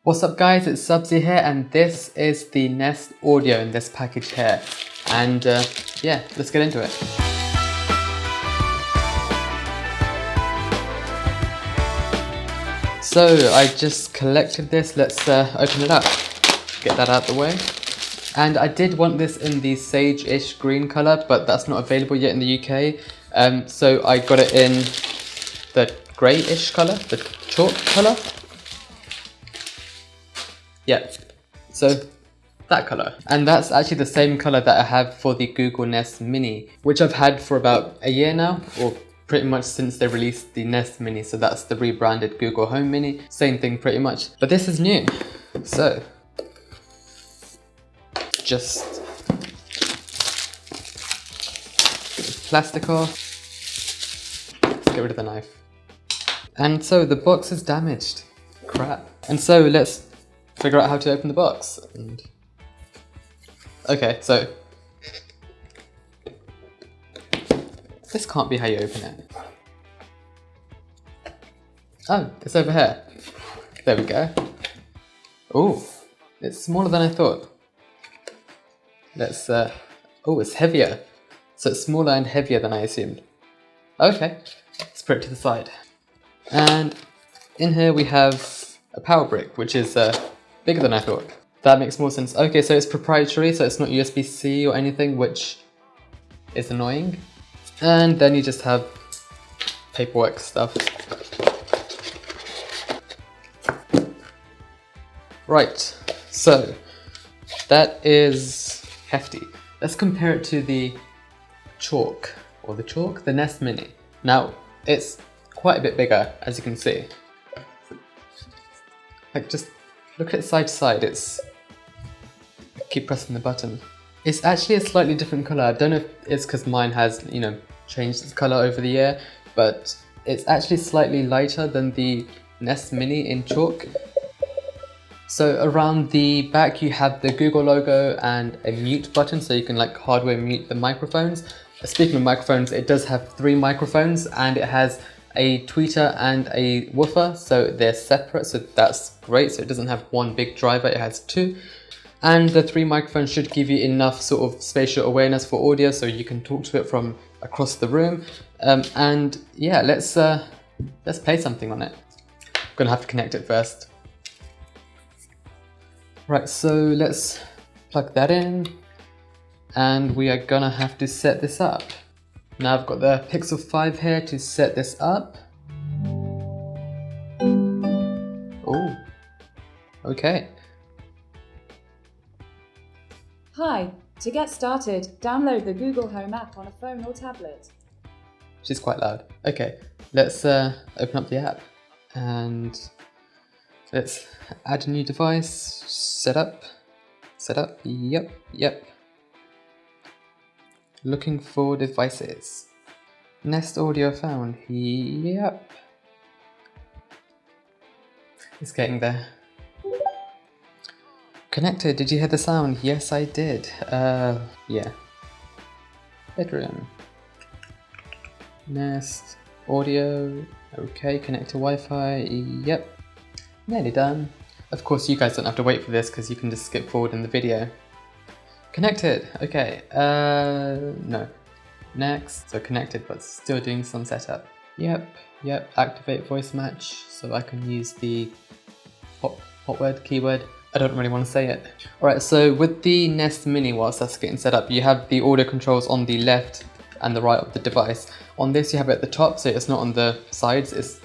What's up guys, it's Subsy here and this is the Nest audio in this package here. And yeah, let's get into it. So I just collected this, let's open it up, get that out of the way. And I did want this in the sage-ish green colour, but that's not available yet in the UK. So I got it in the grey-ish colour, the chalk colour. Yeah, so that colour. And that's actually the same colour that I have for the Google Nest Mini, which I've had for about a year now, or pretty much since they released the Nest Mini. So that's the rebranded Google Home Mini, same thing pretty much, but this is new. So, just get the plastic off, let's get rid of the knife. And so the box is damaged, crap. And so let's figure out how to open the box. And okay, so this can't be how you open it. Oh, it's over here. There we go. Oh, it's smaller than I thought. Let's, oh, it's heavier. So it's smaller and heavier than I assumed. Okay, let's put it to the side. And in here we have a power brick, which is bigger than I thought. That makes more sense. Okay, so it's proprietary, so it's not USB-C or anything, which is annoying. And then you just have paperwork stuff. Right, so that is hefty. Let's compare it to the the Nest Mini. Now, it's quite a bit bigger, as you can see. Like, just look at it side to side. I keep pressing the button. It's actually a slightly different colour. I don't know if it's because mine has, you know, changed its colour over the year, but it's actually slightly lighter than the Nest Mini in chalk. So around the back you have the Google logo and a mute button, so you can like hardware mute the microphones. Speaking of microphones, it does have 3 microphones and it has a tweeter and a woofer, so they're separate, so that's great. So it doesn't have one big driver, it has 2. And the 3 microphones should give you enough sort of spatial awareness for audio, so you can talk to it from across the room. And yeah, let's play something on it. I'm gonna have to connect it first. Right, so let's plug that in, and we are gonna have to set this up. Now I've got the Pixel 5 here to set this up. Oh, okay. Hi, to get started, download the Google Home app on a phone or tablet. She's quite loud. Okay, let's open up the app and let's add a new device, set up, yep. Looking for devices. Nest audio found, yep. It's getting there. Connected, did you hear the sound? Yes, I did. Yeah. Bedroom. Nest audio, okay, connect to Wi-Fi, yep. Nearly done. Of course, you guys don't have to wait for this because you can just skip forward in the video. Connected, okay, no. Next, so connected but still doing some setup. Yep, activate voice match, so I can use the hot word, keyword. I don't really want to say it. Alright, so with the Nest Mini, whilst that's getting set up, you have the audio controls on the left and the right of the device. On this you have it at the top, so it's not on the sides, it's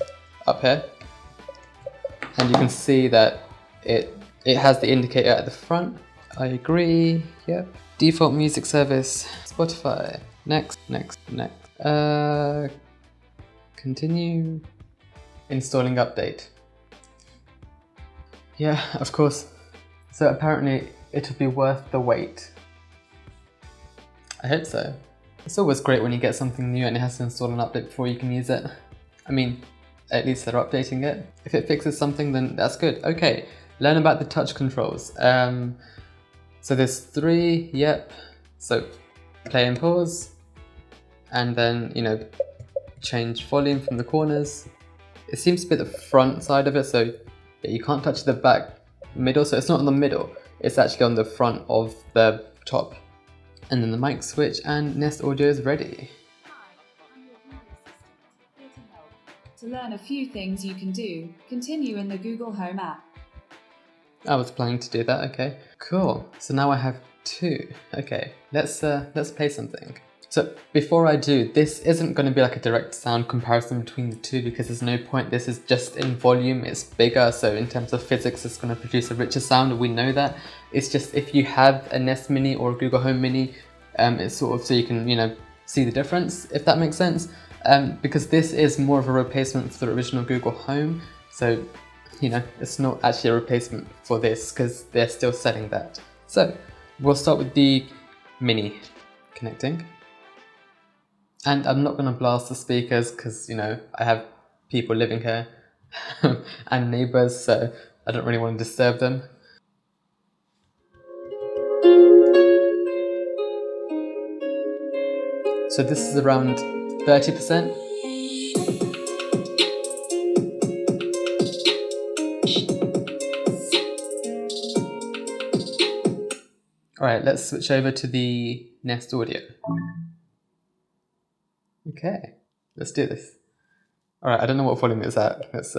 up here. And you can see that it has the indicator at the front. I agree, yep. Default music service, Spotify. Next. Continue. Installing update. Yeah, of course. So apparently it'll be worth the wait. I hope so. It's always great when you get something new and it has to install an update before you can use it. I mean, at least they're updating it. If it fixes something, then that's good. Okay, learn about the touch controls. So there's 3, yep. So play and pause, and then, you know, change volume from the corners. It seems to be the front side of it, so you can't touch the back middle, so it's not on the middle, it's actually on the front of the top. And then the mic switch, and Nest Audio is ready. Hi, I'm your Google Assistant, here to help. To learn a few things you can do, continue in the Google Home app. I was planning to do that, okay. Cool, so now I have 2. Okay, let's play something. So before I do, this isn't going to be like a direct sound comparison between the two because there's no point. This is just in volume, it's bigger, so in terms of physics it's going to produce a richer sound, we know that. It's just if you have a Nest Mini or a Google Home Mini, it's sort of so you can, you know, see the difference, if that makes sense. Because this is more of a replacement for the original Google Home, so you know, it's not actually a replacement for this because they're still selling that. So we'll start with the Mini connecting. And I'm not going to blast the speakers because, you know, I have people living here and neighbours, so I don't really want to disturb them. So this is around 30%. Alright, let's switch over to the Nest Audio. Okay, let's do this. Alright, I don't know what volume it's at. Let's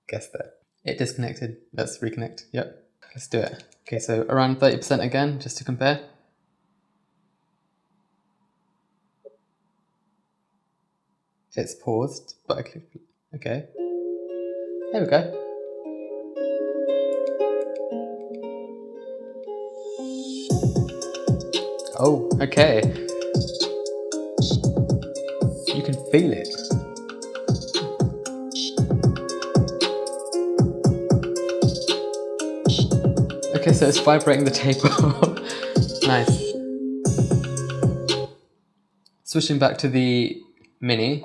guess that. It disconnected. Let's reconnect. Yep, let's do it. Okay, so around 30% again, just to compare. It's paused, but okay. There we go. Oh, okay. You can feel it. Okay, so it's vibrating the table. Nice. Switching back to the Mini.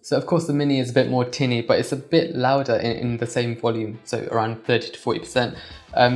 So of course the Mini is a bit more tinny, but it's a bit louder in the same volume, so around 30 to 40%.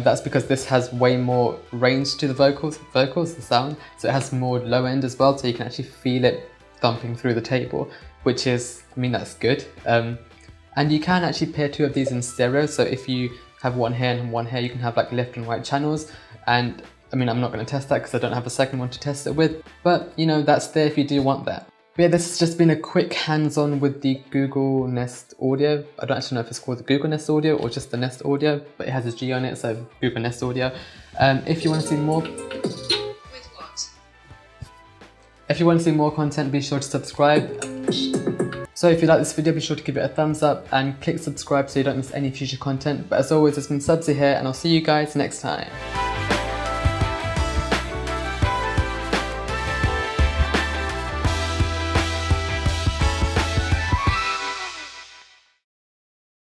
That's because this has way more range to the vocals, the sound, so it has more low end as well, so you can actually feel it thumping through the table, which is, I mean, that's good. And you can actually pair 2 of these in stereo, so if you have one here and one here, you can have like left and right channels. And I mean, I'm not going to test that because I don't have a second one to test it with, but you know, that's there if you do want that. But yeah, this has just been a quick hands-on with the Google Nest Audio. I don't actually know if it's called the Google Nest Audio or just the Nest Audio, but it has a G on it, so Google Nest Audio. If you want to see more... With what? If you want to see more content, be sure to subscribe. So if you like this video, be sure to give it a thumbs up and click subscribe so you don't miss any future content. But as always, it's been Subsy here, and I'll see you guys next time.